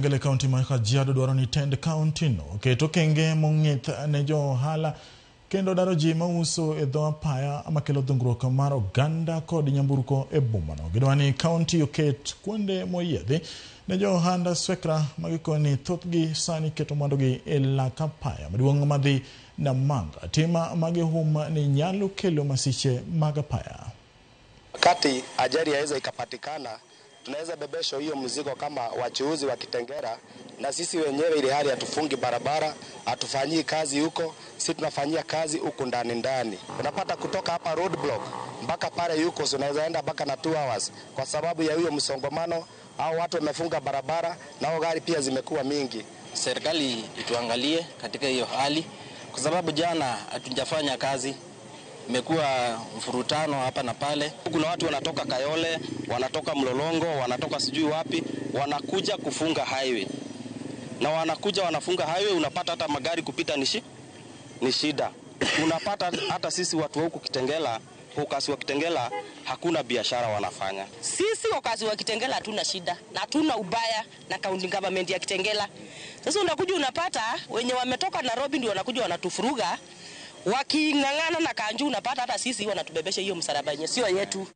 Ngele County ma Kajiado dwaro ni tend county no keto kenge mong'ith ne jo ohala kendo daro ji mauso e dho apaya ama kelo dhungruok mar oganda kod nyamburko e boma no. Gidwa ni county oket kuonde moyiedhi ne jo ohanda swekra magikoni thothgi sani keto mwandogi e lak apaya maduong' madhi Namanga. Tima magihum ni nyalo kelo masiche mag apaya. Wakati ajali yaweza ikapatikana, tunaweza bebesho hiyo mzigo kama wachuuzi wa Kitengela, na sisi wenyewe ile hali hatufungi barabara, hatufanyii kazi huko, sisi tunafanyia kazi huko ndani. Unapata kutoka hapa roadblock mpaka pale yuko unaweza enda mpaka na 2 hours kwa sababu ya hiyo msongamano, au watu wamefunga barabara na gari pia zimekuwa mingi. Serikali ituangalie katika hiyo hali kwa sababu jana hatujafanya kazi. Imekuwa mfurutano hapa na pale. Kuna watu wanatoka Kayole, wanatoka Mlolongo, wanatoka sijui wapi, wanakuja kufunga highway. Na wanafunga highway, unapata hata magari kupita ni shida. Unapata hata sisi watu huku Kitengela, wakazi wa Kitengela hakuna biashara wanafanya. Sisi wakazi wa Kitengela hatuna shida na hatuna ubaya na county government ya Kitengela. Sasa unakuja unapata wenye wametoka Nairobi ndio wanakuja wanatufuruga. Waking'ang'ana na Kanju unapata hata sisi wanatubebesha hiyo msalaba yenyewe sio yetu.